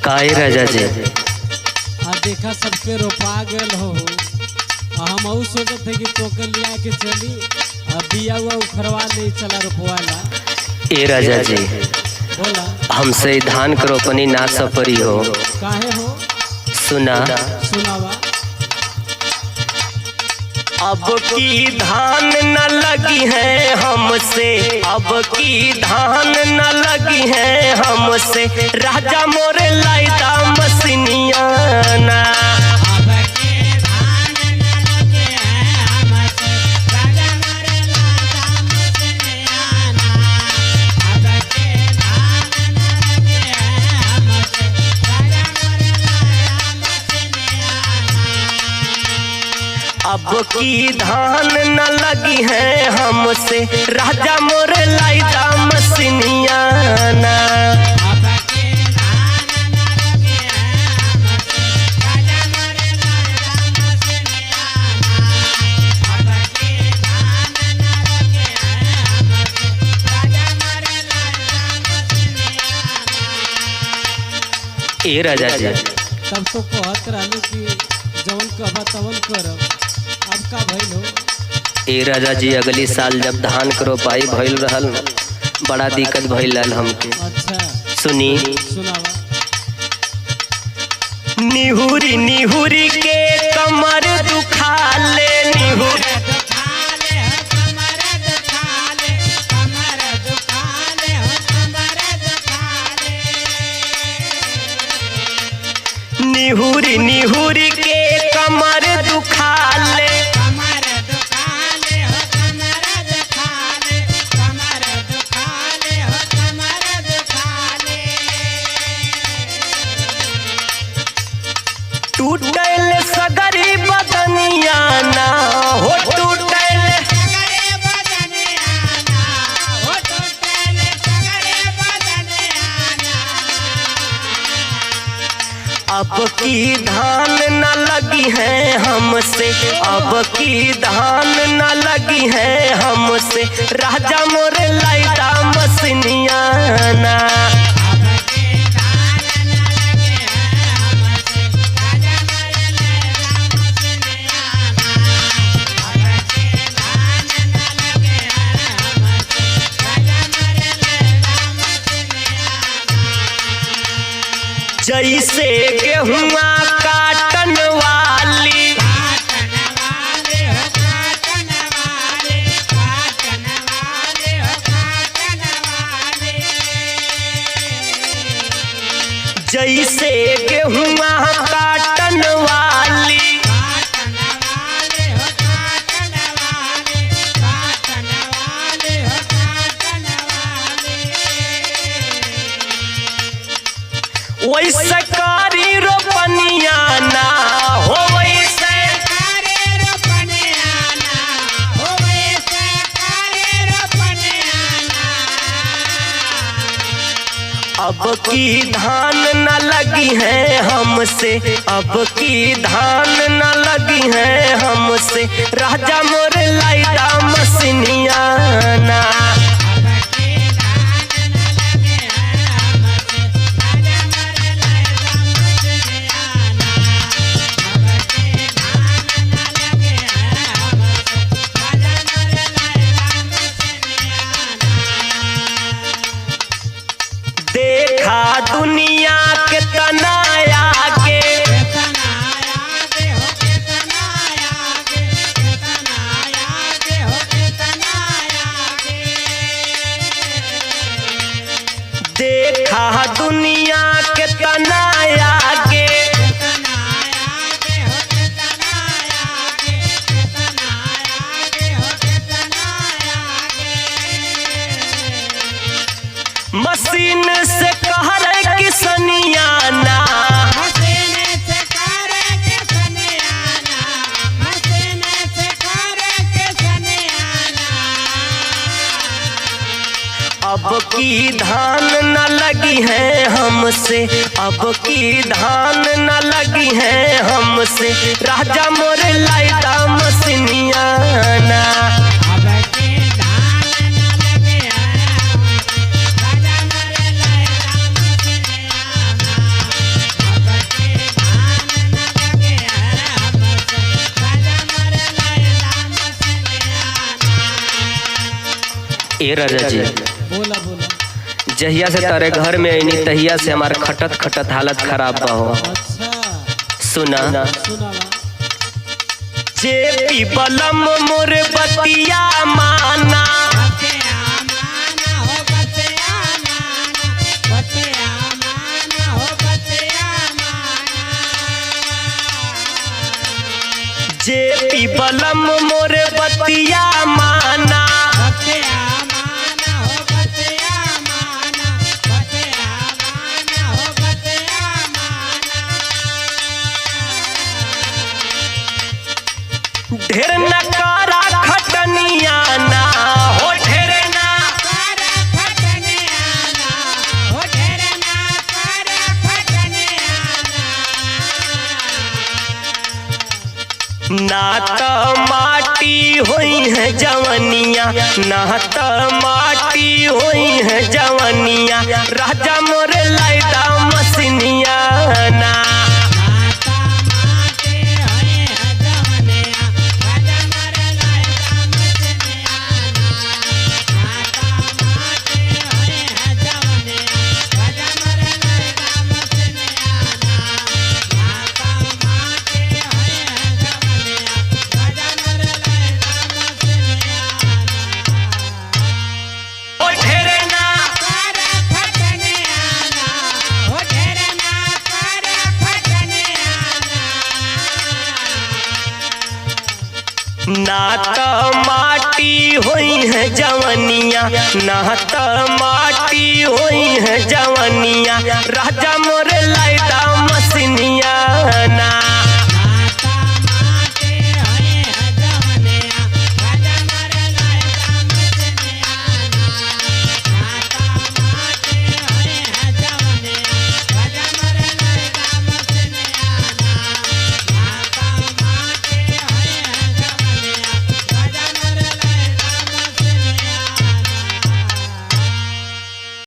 काहे राजा जी? देखा सबके रोपा गल हो, हम सोचत थे कि टोकन लिया के चली बिया हुआ उखरवा नहीं चला रोपवाला। ए राजा जी, बोला हमसे धान के रोपनी ना सपरी हो। काहे हो? सुना सुनावा। अब की धान न लगी है हमसे, अब की धान न लगी है हमसे, राजा मोरे लाइदा मसीनिया ना। अब की धान न लगी है हमसे, राजा मोरे लाइदा मसीनिया ना। ए राजा जी, तब तो कहत रहलू कि जवन कहबा तवन करब, अब का भइल हो? ए राजा जी, अगली साल जब धान के रोपाई भइल रहल, बड़ा दिक्कत भइल रहल हमके। अच्छा सुनी सुनावा। निहुरी निहुरी के कमर दुखाले, निहुरी निहुरी निहुरी के कमर दुखाले, टूटल सगरी बदनिया ना हो, टूटल अब की धान न लगी है हमसे, अब की धान न लगी है हमसे, राजा मोरे लाइदा मसीनिया ना। जैसे गेहुआ काटन वाली, जैसे गेहुआ काटन वाली, वैसे कारी रोपनिया ना हो, वैसे अब की धान न लगी है हमसे, अब की धान न लगी है हमसे, राजा मोरे लाइदा मसीनिया ना। देखा दुनिया के तनाया के, देखा दुनिया के तनाया के, मशीन से कहर किसनिया ना, अब की धान न लगी है हमसे, अब की धान न लगी है हमसे, राजा मोरे लाइदा मसीनिया ना। ए राजा जी, बोला बोला। जहिया से तारे घर में आईनी तहिया से हमार खटत खटत हालत खराब बा हो। अच्छा सुना सुनावा। जे पी बलम मोर बतिया माना, जे पी बलम मोर बतिया माना, ढेर न करा खटनिया ना हो, ढेर ना करा खटनिया ना हो, ढेर ना करा खटनिया ना। ना त माटी होई है जवनिया, ना त माटी होई है जवनिया, राजा मोर लाइदा मसिनिया ना। ना त माटी होई है जवनिया, ना त माटी होई है जवनिया, राजा मोर लाइदा मसिनिया ना।